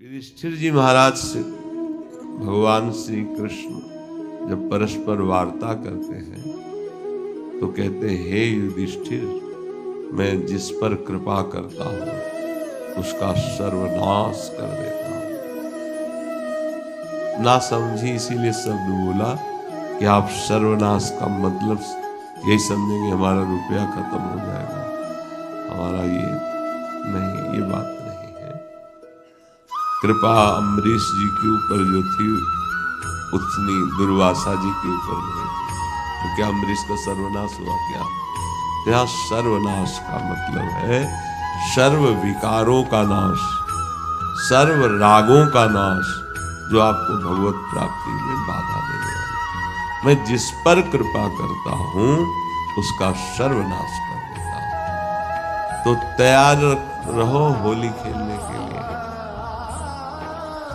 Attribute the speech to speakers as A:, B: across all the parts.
A: युधिष्ठिर जी महाराज से भगवान श्री कृष्ण जब परस्पर वार्ता करते हैं तो कहते हैं, हे युधिष्ठिर, मैं जिस पर कृपा करता हूं उसका सर्वनाश कर देता हूं। ना समझी इसीलिए शब्द बोला कि आप सर्वनाश का मतलब यही समझेंगे हमारा रुपया खत्म हो जाएगा। हमारा ये नहीं, ये बात नहीं है। कृपा अम्बरीश जी के ऊपर जो थी उतनी दुर्वासा जी के ऊपर नहीं थी। तो क्या अम्बरीश का सर्वनाश हुआ क्या? यहाँ सर्वनाश का मतलब है सर्व विकारों का नाश, सर्व रागों का नाश, जो आपको भगवत प्राप्ति में बाधा देने वाली। मैं जिस पर कृपा करता हूं उसका सर्वनाश कर देता हूं। तो तैयार रहो होली खेलने के लिए।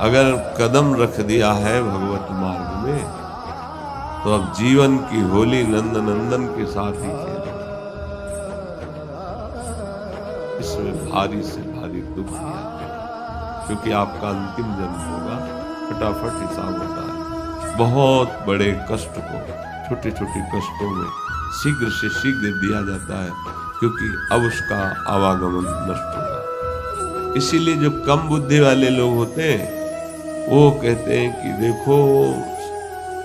A: अगर कदम रख दिया है भगवत मार्ग में तो अब जीवन की होली नंदन के साथ ही खेलो। इसमें भारी से भारी दुख नहीं आते, क्योंकि आपका अंतिम जन्म होगा। फटाफट हिसाब होता है। बहुत बड़े कष्ट को छोटे छोटे कष्टों में शीघ्र से शीघ्र दिया जाता है, क्योंकि अब उसका आवागमन नष्ट होगा। इसीलिए जो कम बुद्धि वाले लोग होते हैं वो कहते हैं कि देखो,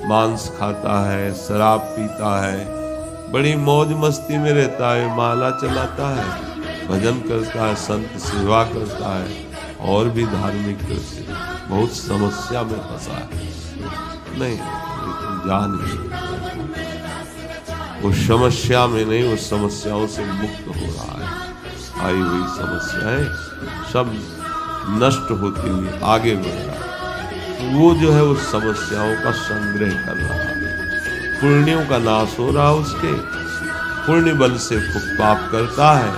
A: मांस खाता है, शराब पीता है, बड़ी मौज मस्ती में रहता है, माला चलाता है, भजन करता है, संत सेवा करता है और भी धार्मिक कृत्य, बहुत समस्या में फंसा है। नहीं, जान ही वो समस्या में नहीं, वो समस्याओं से मुक्त हो रहा है। आई हुई समस्याएं सब नष्ट होती हुई आगे बढ़ रहा है। वो जो है उस समस्याओं का संग्रह कर रहा है। पुण्यों का नाश हो रहा है उसके, पुण्य बल से पाप करता है,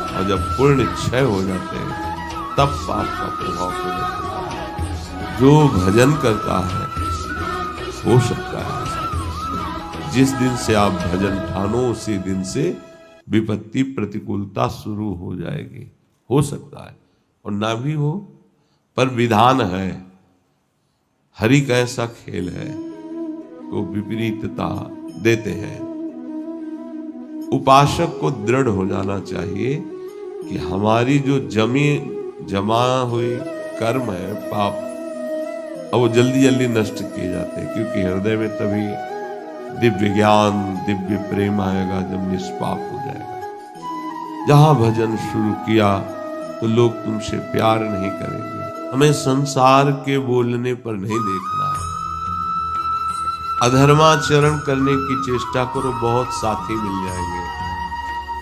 A: और जब पुण्य क्षय हो जाते हैं तब पाप का प्रभाव पड़ता है। जो भजन करता है हो सकता है जिस दिन से आप भजन ठानो उसी दिन से विपत्ति प्रतिकूलता शुरू हो जाएगी। हो सकता है और ना भी हो, पर विधान है, हरि का ऐसा खेल है तो विपरीतता देते हैं। उपासक को दृढ़ हो जाना चाहिए कि हमारी जो जमा हुई कर्म है, पाप, अब वो जल्दी जल्दी नष्ट किए जाते हैं, क्योंकि हृदय में तभी दिव्य ज्ञान दिव्य प्रेम आएगा जब निष्पाप हो जाएगा। जहां भजन शुरू किया तो लोग तुमसे प्यार नहीं करेंगे। हमें संसार के बोलने पर नहीं देखना है। अधर्माचरण करने की चेष्टा करो, बहुत साथी मिल जाएंगे।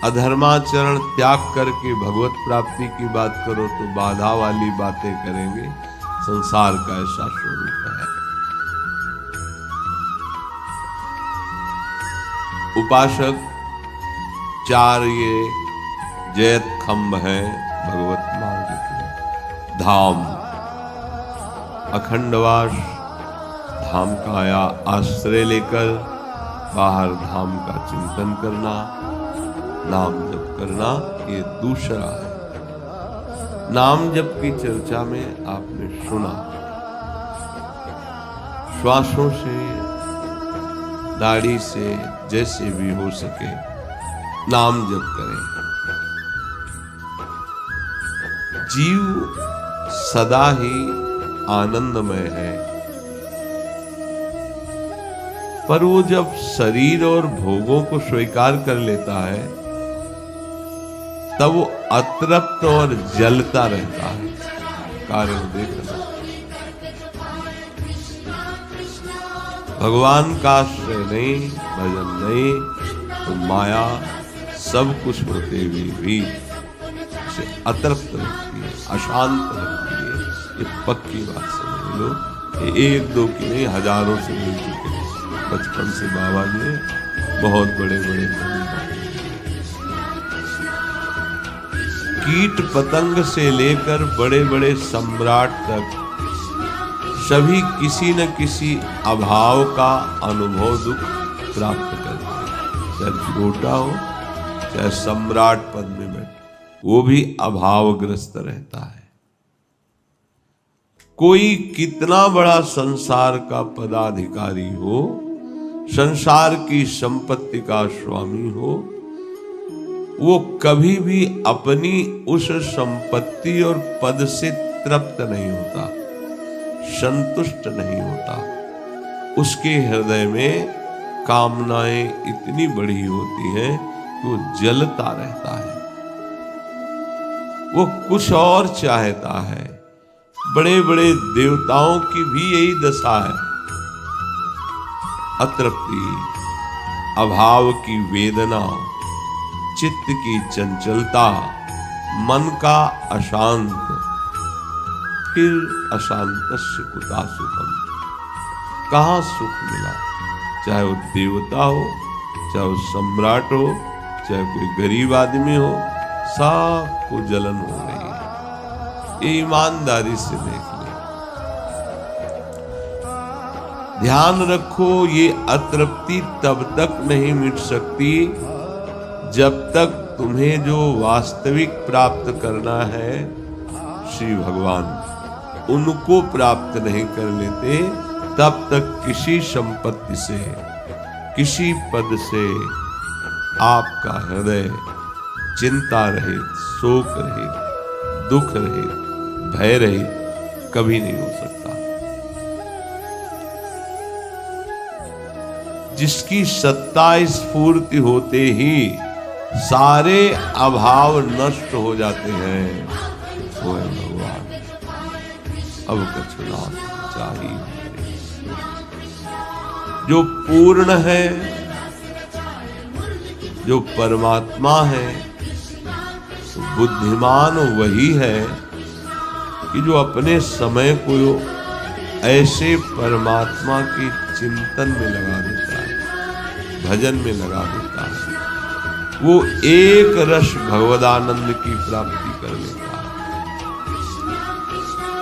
A: अधर्माचरण त्याग करके भगवत प्राप्ति की बात करो तो बाधा वाली बातें करेंगे। संसार का ऐसा स्वरूप है। उपासक चार ये जयत खंभ है भगवत मार्ग के। धाम, अखंडवास, धाम का आया आश्रय लेकर बाहर धाम का चिंतन करना, नाम जप करना, ये दूसरा है। नाम जप की चर्चा में आपने सुना, श्वासों से, दाढ़ी से, जैसे भी हो सके नाम जप करें। जीव सदा ही आनंदमय है, पर वो जब शरीर और भोगों को स्वीकार कर लेता है तब वो अतृप्त और जलता रहता है। कारण देखना, भगवान का आश्रय नहीं, भजन नहीं, तो माया सब कुछ होते हुए भी उसे अतृप्त रखती है, अशांत रखती है। ये पक्की बात समझ लो। ये एक दो की नहीं, हजारों से मिल चुके हैं। बचपन से बाबा जी बहुत बड़े बड़े कीट पतंग से लेकर बड़े बड़े सम्राट तक सभी किसी न किसी अभाव का अनुभव दुख प्राप्त करते हैं। चाहे छोटा हो चाहे सम्राट पद में बैठे, वो भी अभावग्रस्त रहता है। कोई कितना बड़ा संसार का पदाधिकारी हो, संसार की संपत्ति का स्वामी हो, वो कभी भी अपनी उस संपत्ति और पद से तृप्त नहीं होता, संतुष्ट नहीं होता। उसके हृदय में कामनाएं इतनी बड़ी होती हैं कि वो जलता रहता है, वो कुछ और चाहता है। बड़े बड़े देवताओं की भी यही दशा है। अतृप्ति, अभाव की वेदना, चित्त की चंचलता, मन का अशांत, फिर अशांतस्य कुता सुखम। कहाँ सुख मिला? चाहे वो देवता हो, चाहे वो सम्राट हो, चाहे कोई गरीब आदमी हो, सबको जलन हो रही है। ये ईमानदारी से देख ले। ध्यान रखो, ये अतृप्ति तब तक नहीं मिट सकती जब तक तुम्हें जो वास्तविक प्राप्त करना है, श्री भगवान, उनको प्राप्त नहीं कर लेते, तब तक किसी संपत्ति से, किसी पद से आपका हृदय चिंता रहित, शोक रहित, दुख रहित, भय रहित कभी नहीं हो सकता। जिसकी सत्ता स्फूर्ति होते ही सारे अभाव नष्ट हो जाते हैं, वो है भगवान। अब कछुना चाहिए जो पूर्ण है, जो परमात्मा है। तो बुद्धिमान वही है कि जो अपने समय को ऐसे परमात्मा के चिंतन में लगा देता है, भजन में लगा देता है, वो एक रस भगवदानंद की प्राप्ति कर लेता है।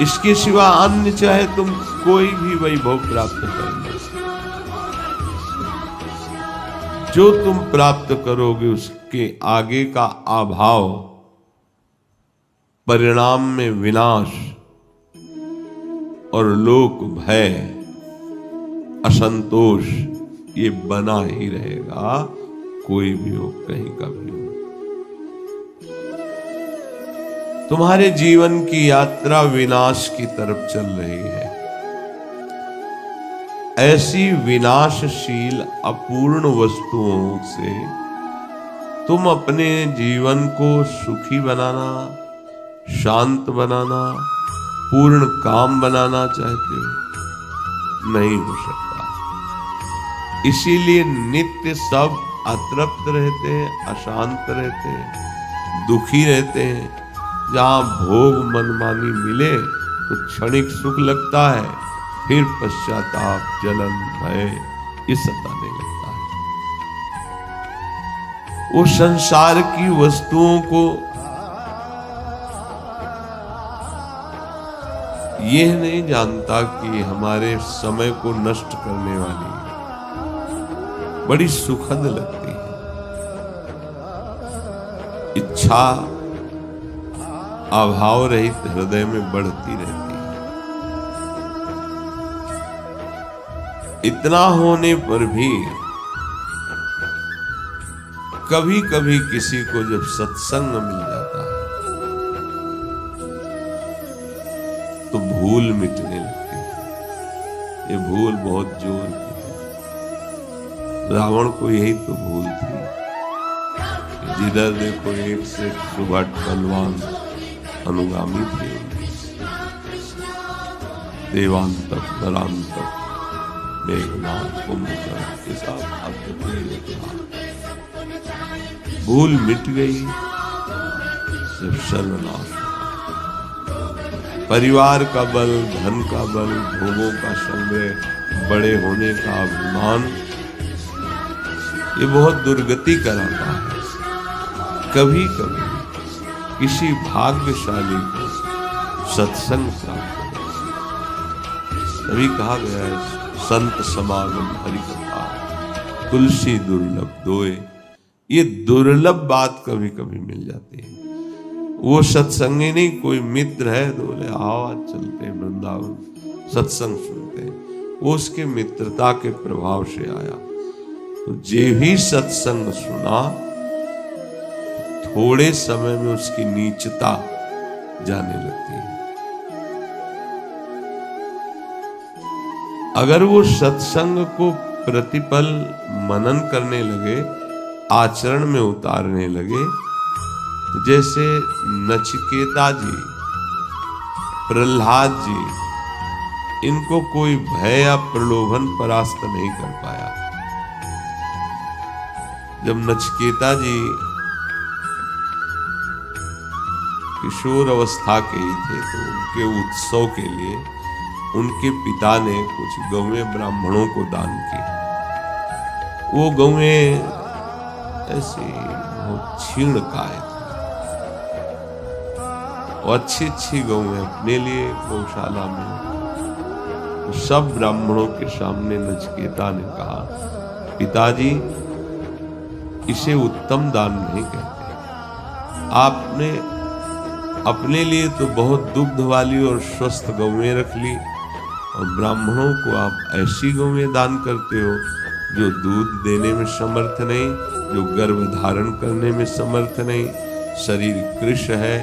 A: इसके सिवा अन्य चाहे तुम कोई भी वैभव प्राप्त कर लो, जो तुम प्राप्त करोगे उसके आगे का अभाव, परिणाम में विनाश और लोक भय, असंतोष, ये बना ही रहेगा, कोई भी हो, कहीं का भी हो। तुम्हारे जीवन की यात्रा विनाश की तरफ चल रही है। ऐसी विनाशशील अपूर्ण वस्तुओं से तुम अपने जीवन को सुखी बनाना, शांत बनाना, पूर्ण काम बनाना चाहते हो, नहीं हो सकता। इसीलिए नित्य सब अतृप्त रहते हैं, अशांत रहते हैं, दुखी रहते हैं। जहां भोग मनमानी मिले तो क्षणिक सुख लगता है, फिर पश्चाताप, जलन, भय ये सताने लगता है। वो संसार की वस्तुओं को यह नहीं जानता कि हमारे समय को नष्ट करने वाली बड़ी सुखद लगती है। इच्छा अभाव रहित हृदय में बढ़ती रहती है। इतना होने पर भी कभी कभी किसी को जब सत्संग मिल जाता है तो भूल मिटने लगती है। ये भूल बहुत जोर की है। रावण को यही तो भूल थी। जिधर देखो एक से सुभट बलवान अनुगामी थे, देवांतक, नरांतक, मेघनाथ, कुंभकर्ण के साथ भूल मिट गई जब सर्वनाश। परिवार का बल, धन का बल, भोगों का संग्रह, बड़े होने का अभिमान, ये बहुत दुर्गति कराता है। कभी कभी किसी भाग्यशाली को सत्संग प्राप्त हो। तभी कहा गया है, संत समागम हरि कथा तुलसी दुर्लभ दोए। ये दुर्लभ बात कभी कभी मिल जाती है। वो सत्संगी नहीं, कोई मित्र है तो बोले आओ आज चलते हैं वृंदावन सत्संग सुनते हैं, वो उसके मित्रता के प्रभाव से आया। तो जे भी सत्संग सुना, थोड़े समय में उसकी नीचता जाने लगती है। अगर वो सत्संग को प्रतिपल मनन करने लगे, आचरण में उतारने लगे, तो जैसे नचिकेता जी, प्रहलाद जी, इनको कोई भय या प्रलोभन परास्त नहीं कर पाया। जब नचिकेता जी किशोर अवस्था के ही थे तो उनके उत्सव के लिए उनके पिता ने कुछ गौएं ब्राह्मणों को दान की। वो गौएं ऐसी बहुत क्षीण काय थी, और अच्छी अच्छी गौएं अपने लिए गौशाला में। तो सब ब्राह्मणों के सामने नचिकेता ने कहा, पिताजी इसे उत्तम दान नहीं कहते, आपने अपने लिए तो बहुत दुग्ध वाली और स्वस्थ गौएं रख ली, और ब्राह्मणों को आप ऐसी गौएं दान करते हो जो दूध देने में समर्थ नहीं, जो गर्भ धारण करने में समर्थ नहीं, शरीर कृश है।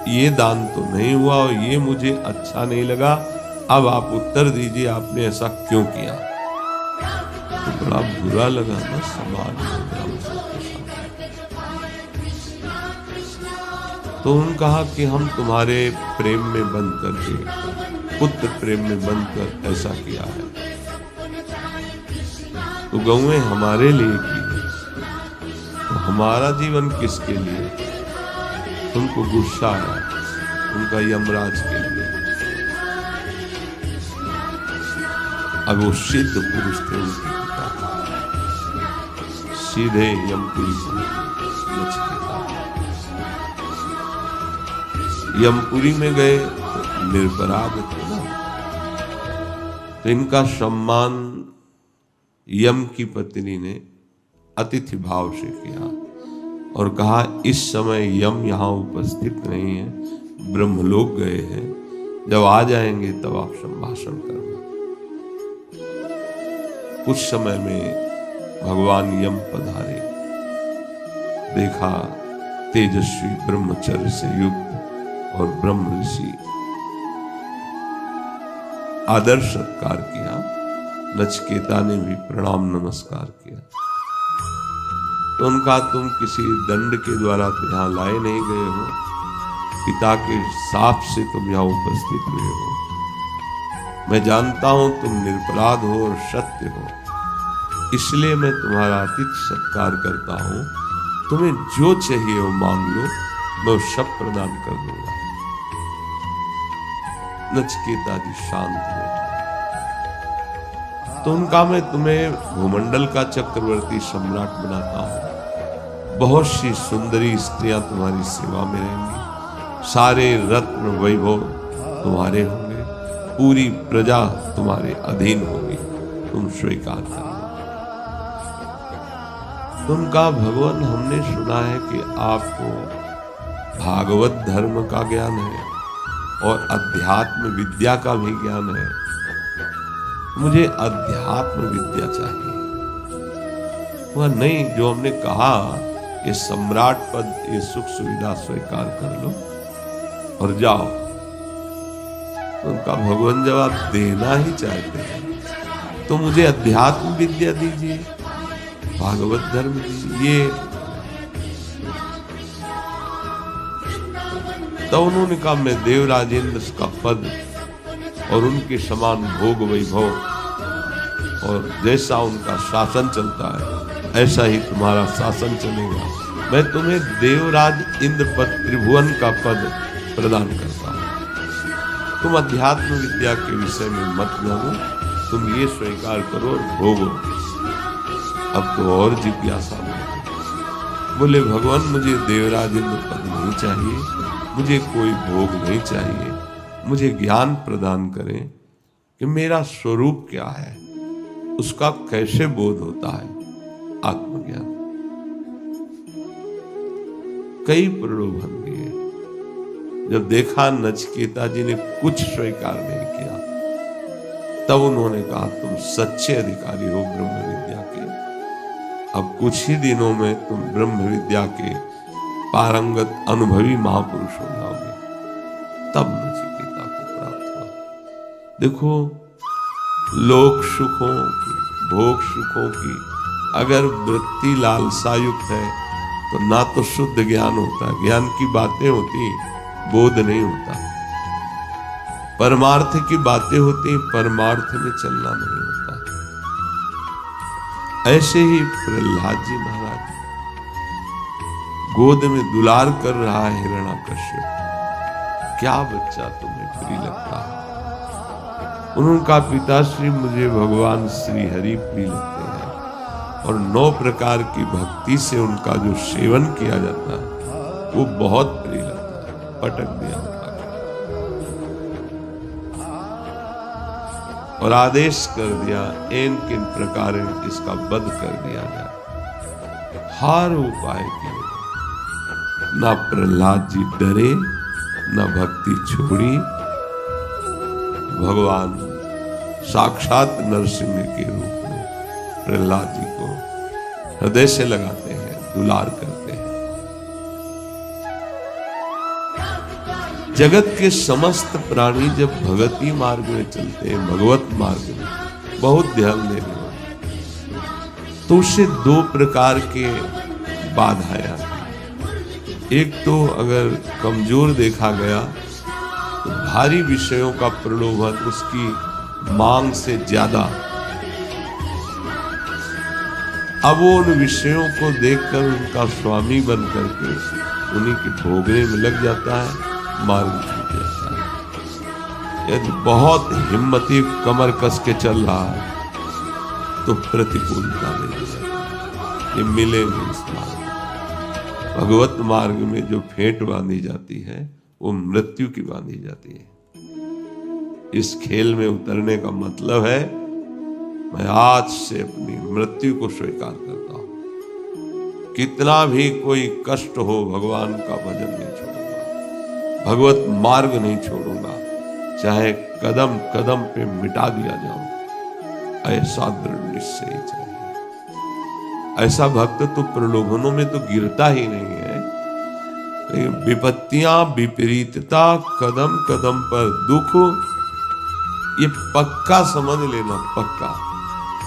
A: ये दान तो नहीं हुआ और ये मुझे अच्छा नहीं लगा। अब आप उत्तर दीजिए, आपने ऐसा क्यों किया? तो बड़ा बुरा लगा ना समाज में ब्राह्मणों के सामने। तो उन्होंने कहा कि हम तुम्हारे प्रेम में बंद करके, पुत्र प्रेम में बंद कर ऐसा किया है। तो गौएं हमारे लिए की है, तो हमारा जीवन किसके लिए? उनको गुस्सा आया, उनका यमराज के लिए। अब वो सिद्ध पुरुष थे उनके पिता, सीधे यमपुरी नचिकेता। यमपुरी में गए तो निरपराध थे ना, तो इनका सम्मान यम की पत्नी ने अतिथि भाव से किया और कहा, इस समय यम यहाँ उपस्थित नहीं है, ब्रह्मलोक गए हैं, जब आ जाएंगे तब आप संभाषण करना। कुछ समय में भगवान यम पधारे, देखा तेजस्वी ब्रह्मचर्य से युक्त और ब्रह्म ऋषि, आदर सत्कार किया। नचिकेता ने भी प्रणाम नमस्कार किया। तो उनका, तुम किसी दंड के द्वारा तो यहाँ लाए नहीं गए हो, पिता के साप से तुम यहाँ उपस्थित हुए हो। मैं जानता हूं तुम निरपराध हो और सत्य हो, इसलिए मैं तुम्हारा अतिथि सत्कार करता हूं। तुम्हें जो चाहिए वो मांग लो, मैं वो सब प्रदान कर दूंगा। नचिकेता जी शांत बैठे। तो उनका, मैं तुम्हें भूमंडल का चक्रवर्ती सम्राट बनाता हूं, बहुत सी सुंदरी स्त्रियां तुम्हारी सेवा में रहेंगी, सारे रत्न वैभव तुम्हारे होंगे, पूरी प्रजा तुम्हारे अधीन होगी, तुम स्वीकार करो। उनका, भगवान हमने सुना है कि आपको भागवत धर्म का ज्ञान है और अध्यात्म विद्या का भी ज्ञान है, मुझे अध्यात्म विद्या चाहिए। वह नहीं, जो हमने कहा ये सम्राट पद, ये सुख सुविधा स्वीकार कर लो और जाओ। उनका भगवान जवाब देना ही चाहते हैं, तो मुझे अध्यात्म विद्या दीजिए, भागवत धर्म दीजिए। तो उन्होंने कहा, मैं देवराजेंद्र का पद और उनके समान भोग वैभव और जैसा उनका शासन चलता है ऐसा ही तुम्हारा शासन चलेगा। मैं तुम्हें देवराज इंद्रपद त्रिभुवन का पद प्रदान करता हूं। तुम अध्यात्म विद्या के विषय में मत जानो, तुम ये स्वीकार करो और भोगो। अब तो और जिज्ञासा बोले, भगवान मुझे देवराज इंद्र पद नहीं चाहिए, मुझे कोई भोग नहीं चाहिए, मुझे ज्ञान प्रदान करें कि मेरा स्वरूप क्या है, उसका कैसे बोध होता है, आत्मज्ञान। कई प्रलोभन दिए, जब देखा नचिकेता जी ने कुछ स्वीकार नहीं किया, तब उन्होंने कहा तुम सच्चे अधिकारी हो ब्रह्म विद्या के, अब कुछ ही दिनों में तुम ब्रह्म विद्या के पारंगत अनुभवी महापुरुष हो जाओगे। तब नचिकेता को प्राप्त हुआ। देखो, लोक सुखों की, भोग सुखों की अगर वृत्ति लालसा युक्त है तो ना तो शुद्ध ज्ञान होता, ज्ञान की बातें होती, बोध नहीं होता। परमार्थ की बातें होती, परमार्थ में चलना नहीं होता। ऐसे ही प्रहलाद जी महाराज गोद में दुलार कर रहा है हिरण्याकश्यप, क्या बच्चा तुम्हें प्रिय लगता है? उन्होंने कहा पिताश्री मुझे भगवान श्री हरि प्रिय लगते हैं और 9 प्रकार की भक्ति से उनका जो सेवन किया जाता है वो बहुत प्रिय लगता है। पटक दिया उठा और आदेश कर दिया इन किन प्रकार इसका वध कर दिया जाए। हर उपाय किए, ना प्रहलाद जी डरे, ना भक्ति छोड़ी। भगवान साक्षात नरसिंह के रूप में प्रहलाद जी को हृदय से लगाते हैं, दुलार करते हैं। जगत के समस्त प्राणी जब भगवती मार्ग में चलते हैं, भगवत मार्ग में बहुत ध्यान देने वाले, तो उससे 2 प्रकार के बाधाएं आती। एक तो अगर कमजोर देखा गया तो भारी विषयों का प्रलोभन उसकी मांग से ज्यादा, अब वो उन विषयों को देखकर उनका स्वामी बन करके उन्हीं के भोगने में लग जाता है, मार्ग छूट जाता है। यदि बहुत हिम्मती कमर कस के चल रहा है तो प्रतिकूलता ले जाती है, ये मिलेंगे इस मार्ग। भगवत मार्ग में जो फेंट बांधी जाती है वो मृत्यु की बांधी जाती है। इस खेल में उतरने का मतलब है मैं आज से अपनी मृत्यु को स्वीकार करता हूं। कितना भी कोई कष्ट हो भगवान का भजन नहीं छोड़ूंगा, भगवत मार्ग नहीं छोड़ूंगा, चाहे कदम कदम पे मिटा दिया जाऊं। ऐसा दृढ़ निश्चय चाहिए। ऐसा भक्त तो प्रलोभनों में तो गिरता ही नहीं है। विपत्तियां, विपरीतता, कदम कदम पर दुख, ये पक्का समझ लेना, पक्का।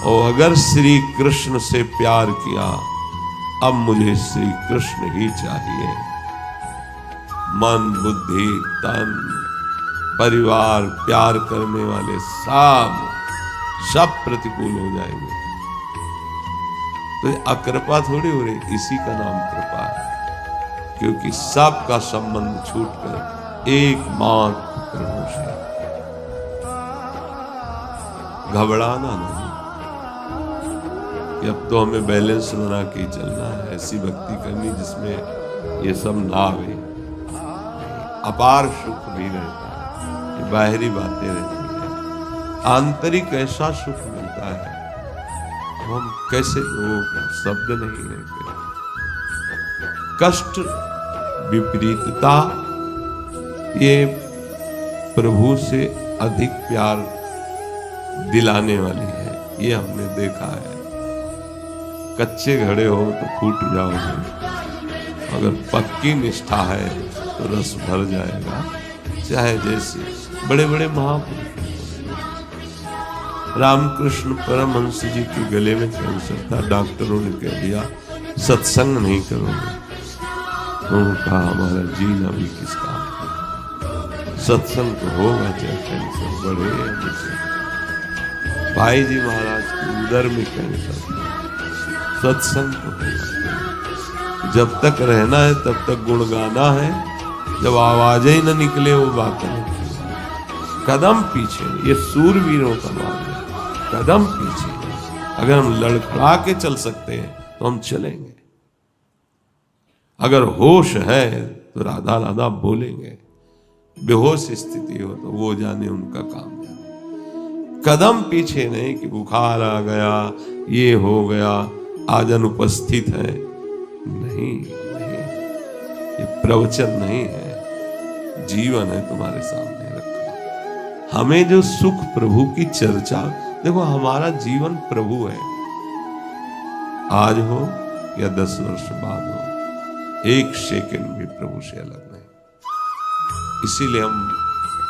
A: और अगर श्री कृष्ण से प्यार किया, अब मुझे श्री कृष्ण ही चाहिए। मन, बुद्धि, तन, परिवार, प्यार करने वाले सब प्रतिकूल हो जाएंगे। तो ये अकृपा थोड़ी हो रही, इसी का नाम कृपा है। क्योंकि सबका संबंध छूटकर एकमात्र प्रभु से। घबराना नहीं कि अब तो हमें बैलेंस बना के चलना है, ऐसी भक्ति करनी जिसमें ये सब ना आवे। अपार सुख भी रहता है, ये बाहरी बातें रहती है, आंतरिक ऐसा सुख मिलता है हम कैसे, वो शब्द नहीं है। कष्ट, विपरीतता, ये प्रभु से अधिक प्यार दिलाने वाली है, ये हमने देखा है। कच्चे घड़े हो तो फूट जाओगे, अगर पक्की निष्ठा है तो रस भर जाएगा। चाहे जैसे बड़े बड़े महापुरुष, रामकृष्ण परमहंस जी के गले में कैंसर था, डॉक्टरों ने कह दिया सत्संग नहीं करोगे। उन्होंने कहा हमारा जीना भी किस काम का, सत्संग तो होगा चाहे कैंसर बढ़े या नीचे। भाई जी महाराज के उदर में कैंसर, सत्संग तो होगा। जब तक रहना है तब तक गुण गाना है, जब आवाजें ही न निकले वो बात नहीं। कदम पीछे, ये सूरवीरों का मार्ग है, कदम पीछे। अगर हम लड़खड़ा के चल सकते हैं तो हम चलेंगे। अगर होश है तो राधा राधा बोलेंगे, बेहोश स्थिति हो तो वो जाने, उनका काम जाने। कदम पीछे नहीं कि बुखार आ गया, ये हो गया, आज अनुपस्थित है, नहीं, ये प्रवचन नहीं है। जीवन है तुम्हारे सामने रखा। हमें जो सुख प्रभु की चर्चा, देखो हमारा जीवन प्रभु है, आज हो या 10 वर्ष बाद हो, 1 सेकंड भी प्रभु से अलग नहीं। इसीलिए हम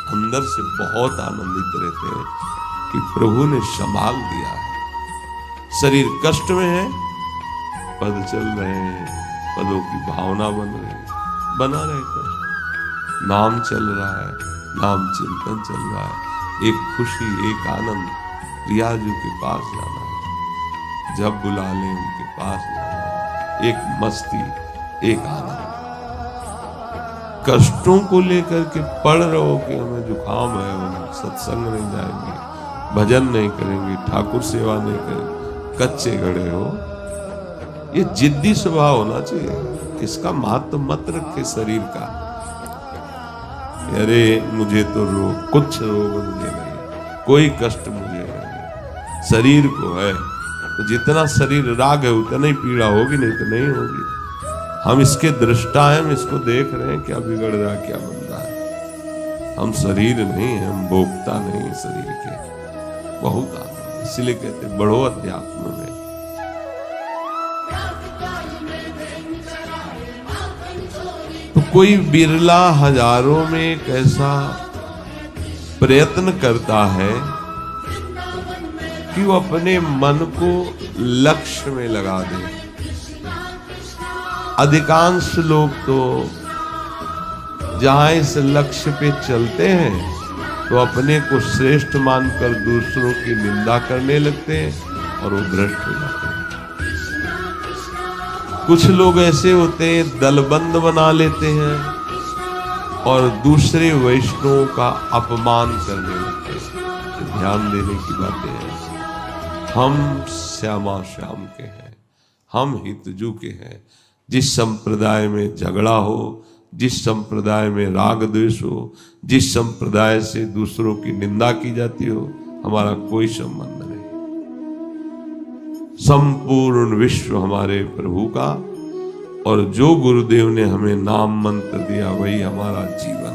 A: अंदर से बहुत आनंदित रहते हैं कि प्रभु ने संभाल दिया है। शरीर कष्ट में है, पद चल रहे हैं, पदों की भावना बना रहे कष्ट, नाम चल रहा है, नाम चिंतन चल रहा है, एक खुशी, एक आनंद, रियाजू के पास जाना है, जब बुला ले उनके पास जाना है, एक मस्ती, एक आनंद। कष्टों को लेकर के पढ़ रहे हो कि हमें जुकाम है, हम सत्संग नहीं जाएंगे, भजन नहीं करेंगे, ठाकुर सेवा नहीं करेंगे, कच्चे गड़े हो, ये जिद्दी स्वभाव होना चाहिए। इसका महत्व मत रखे शरीर का, अरे मुझे तो रोग, कुछ रोग मुझे नहीं, कोई कष्ट मुझे नहीं, शरीर को है तो जितना शरीर राग है उतना ही पीड़ा होगी, नहीं तो नहीं होगी। हम इसके दृष्टा हैं, हम इसको देख रहे हैं क्या बिगड़ रहा है, क्या बन रहा है। हम शरीर नहीं है, हम भोक्ता नहीं है शरीर के। बहुत आनंद, इसलिए कहते बढ़ो अध्यात्म में। तो कोई बिरला हजारों में एक ऐसा प्रयत्न करता है कि वो अपने मन को लक्ष्य में लगा दे। अधिकांश लोग तो जहां इस लक्ष्य पे चलते हैं तो अपने को श्रेष्ठ मानकर दूसरों की निंदा करने लगते हैं और वो भ्रष्ट हो जाते हैं। कुछ लोग ऐसे होते हैं दलबंद बना लेते हैं और दूसरे वैष्णवों का अपमान करने लगते हैं। तो ध्यान देने की बातें हैं। हम श्यामा श्याम के हैं, हम हितजू के हैं। जिस संप्रदाय में झगड़ा हो, जिस संप्रदाय में राग द्वेष हो, जिस संप्रदाय से दूसरों की निंदा की जाती हो, हमारा कोई संबंध नहीं। संपूर्ण विश्व हमारे प्रभु का, और जो गुरुदेव ने हमें नाम मंत्र दिया वही हमारा जीवन।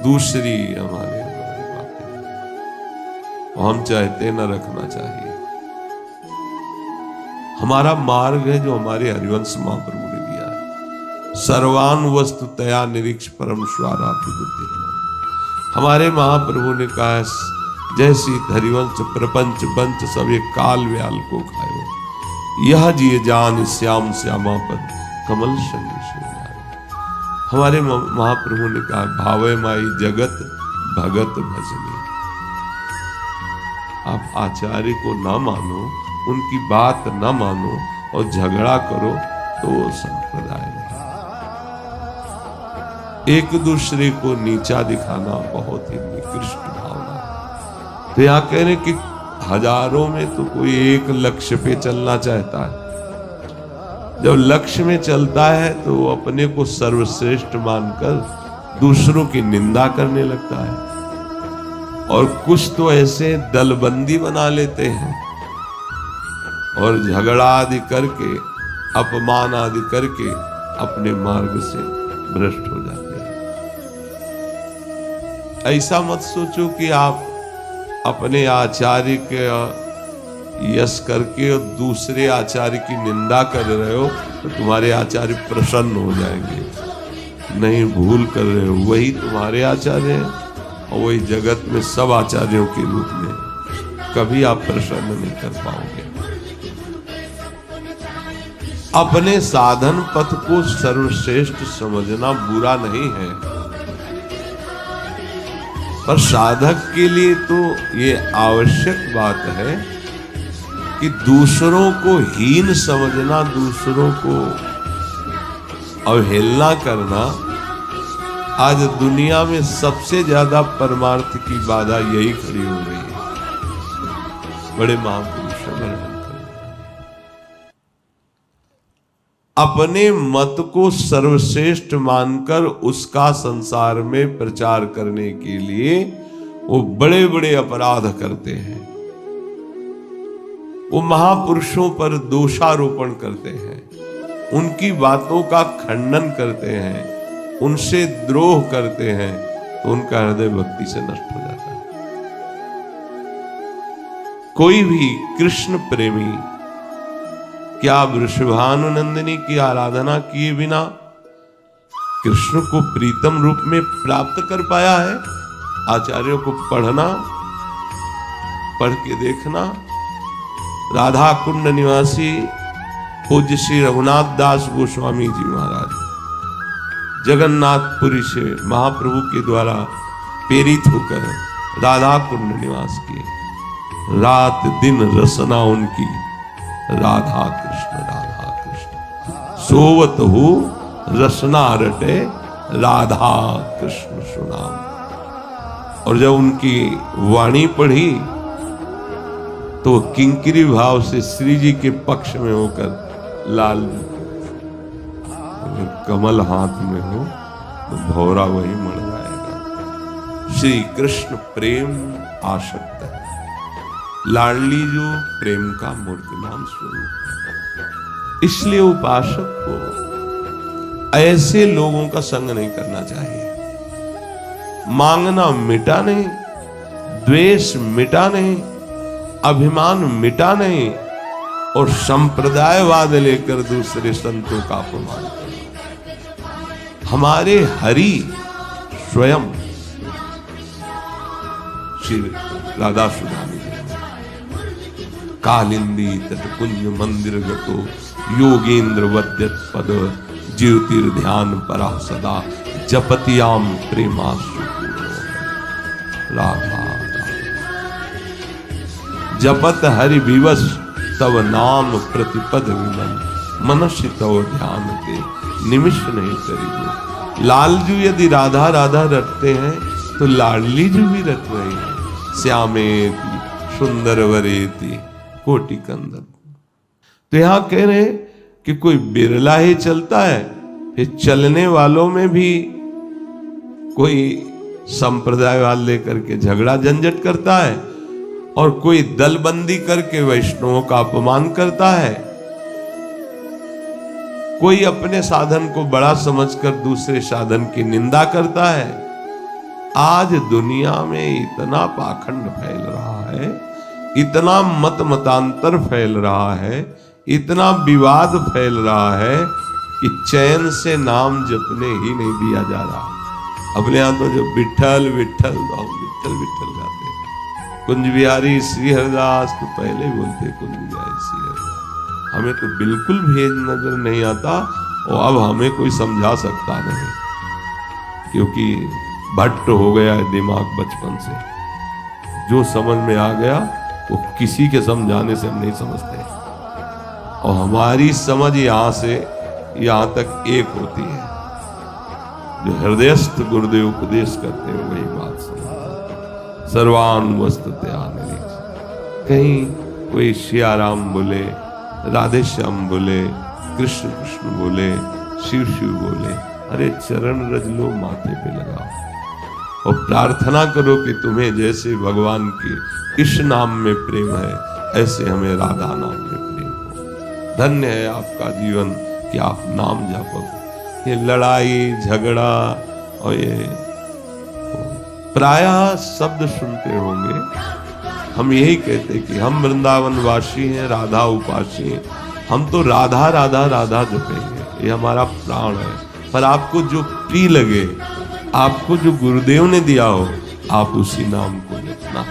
A: दूसरी हमारे बातें हम चाहते न रखना चाहिए। हमारा मार्ग है जो हमारे हरिवंश महाप्रभु ने दिया है। सर्वान वस्तु तया निरीक्ष परम स्वाराधि बुद्धि। हमारे महाप्रभु ने कहा है जैसी हरिवंश प्रपंच बंच सब एक काल व्याल को खायो, यह जिए जान श्याम श्यामा पद कमल संग। हमारे महाप्रभु ने कहा भावे माई जगत भगत भजनी। आप आचार्य को ना मानो, उनकी बात न मानो और झगड़ा करो तो वो संप्रदाय नहीं। एक दूसरे को नीचा दिखाना बहुत ही निकृष्ट भावना है। तो यहाँ कह रहे कि हजारों में तो कोई एक लक्ष्य पे चलना चाहता है। जब लक्ष्य में चलता है तो वो अपने को सर्वश्रेष्ठ मानकर दूसरों की निंदा करने लगता है। और कुछ तो ऐसे दलबंदी बना लेते हैं और झगड़ा आदि करके, अपमान आदि करके अपने मार्ग से भ्रष्ट हो जाते हैं। ऐसा मत सोचो कि आप अपने आचार्य के यश करके और दूसरे आचार्य की निंदा कर रहे हो तो तुम्हारे आचार्य प्रसन्न हो जाएंगे। नहीं, भूल कर रहे हो। वही तुम्हारे आचार्य हैं और वही जगत में सब आचार्यों के रूप में। कभी आप प्रसन्न नहीं कर पाओगे। अपने साधन पथ को सर्वश्रेष्ठ समझना बुरा नहीं है, पर साधक के लिए तो ये आवश्यक बात है कि दूसरों को हीन समझना, दूसरों को अवहेलना करना आज दुनिया में सबसे ज्यादा परमार्थ की बाधा यही खड़ी हो रही है। बड़े महापुरुष वर्णन अपने मत को सर्वश्रेष्ठ मानकर उसका संसार में प्रचार करने के लिए वो बड़े बड़े अपराध करते हैं। वो महापुरुषों पर दोषारोपण करते हैं, उनकी बातों का खंडन करते हैं, उनसे द्रोह करते हैं तो उनका हृदय भक्ति से नष्ट हो जाता है। कोई भी कृष्ण प्रेमी क्या वृषभानुनंदिनी की आराधना किए बिना कृष्ण को प्रीतम रूप में प्राप्त कर पाया है? आचार्यों को पढ़ना, पढ़ के देखना। राधा कुंड निवासी पूज्य श्री रघुनाथ दास गोस्वामी जी महाराज जगन्नाथपुरी से महाप्रभु के द्वारा प्रेरित होकर राधा कुंड निवास किए। रात दिन रसना उनकी राधा कृष्ण सोवत हो रसना रटे राधा कृष्ण सुनाम। और जब उनकी वाणी पढ़ी तो किंकिरी भाव से श्री जी के पक्ष में होकर लाल कमल हाथ में हो तो भौरा वही मड़वाएगा। श्री कृष्ण प्रेम आसक्त है। लाडली जो प्रेम का मूर्तिमान स्वरूप है। इसलिए उपासक को ऐसे लोगों का संग नहीं करना चाहिए। मांगना मिटा नहीं, द्वेष मिटा नहीं, अभिमान मिटा नहीं और संप्रदायवाद लेकर दूसरे संतों का अपमान करना। हमारे हरि स्वयं श्री राधा सुधानी कालिंदी तटकुंज मंदिर गतो योगेंद्र वद्यत पद ज्योतिर्ध्यान परा सदा जपतियाम प्रेमा राधा जपत हरि विवश तव नाम प्रतिपद विमल मनुष्य तव ध्यान के निमिष नहीं करेगो। लालजू यदि राधा राधा रटते हैं तो लाडली जू भी रट रहे हैं। श्यामेति सुंदर वरेति कोटि कंदन। तो यहां कह रहे हैं कि कोई बिरला ही चलता है, फिर चलने वालों में भी कोई संप्रदायवाद लेकर के झगड़ा झंझट करता है और कोई दलबंदी करके वैष्णवों का अपमान करता है। कोई अपने साधन को बड़ा समझकर दूसरे साधन की निंदा करता है। आज दुनिया में इतना पाखंड फैल रहा है, इतना मत मतांतर फैल रहा है, इतना विवाद फैल रहा है कि चैन से नाम जपने ही नहीं दिया जा रहा। अपने यहां तो जो विठल विठल विठल विठल गाते हैं। कुंज बिहारी श्री हरिदास तो पहले ही बोलते कुंज बिहारी श्री हरिदास। हमें तो बिल्कुल भेद नजर नहीं आता और अब हमें कोई समझा सकता नहीं, क्योंकि भट्ट हो गया है दिमाग बचपन से। जो समझ में आ गया वो किसी के समझाने से हम नहीं समझते और हमारी समझ यहां से यहां तक एक होती है। जो हृदयस्थ गुरुदेव उपदेश करते हैं वही बात समझ। सर्वान वस्तुतया निरीक्ष। कहीं कोई सियाराम बोले, राधे श्याम बोले, कृष्ण कृष्ण बोले, शिव शिव बोले, अरे चरण रज लो, माथे पे लगाओ और प्रार्थना करो कि तुम्हें जैसे भगवान के इस नाम में प्रेम है ऐसे हमें राधा नाम में प्रेम हो। धन्य है आपका जीवन कि आप नाम जापक। ये लड़ाई झगड़ा और ये प्रायः शब्द सुनते होंगे। हम यही कहते कि हम वृंदावन वासी हैं, राधा उपासी हैं, हम तो राधा राधा राधा जपेंगे, ये हमारा प्राण है। पर आपको जो प्रिय लगे, आपको जो गुरुदेव ने दिया हो, आप उसी नाम को जपना।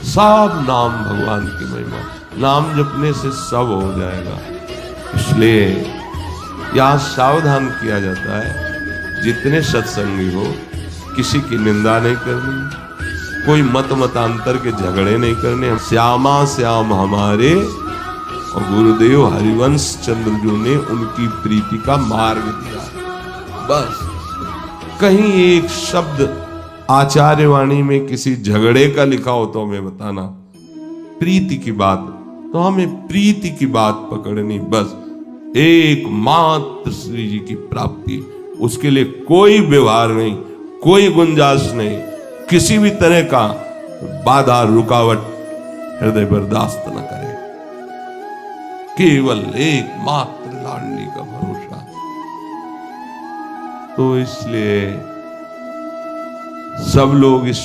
A: सब नाम भगवान की महिमा, नाम जपने से सब हो जाएगा। इसलिए यहां सावधान किया जाता है, जितने सत्संगी हो किसी की निंदा नहीं करनी, कोई मत मतांतर के झगड़े नहीं करने। श्यामा श्याम हमारे और गुरुदेव हरिवंश चंद्रजू ने उनकी प्रीति का मार्ग दिया। बस कहीं एक शब्द आचार्यवाणी में किसी झगड़े का लिखा हो तो हमें बताना। प्रीति की बात तो हमें प्रीति की बात पकड़नी, बस एकमात्र श्री जी की प्राप्ति, उसके लिए कोई व्यवहार नहीं, कोई गुंजाइश नहीं, किसी भी तरह का बाधा रुकावट हृदय बर्दाश्त न करे। केवल एकमात्र लाडली का भरोसा। तो इसलिए सब लोग इस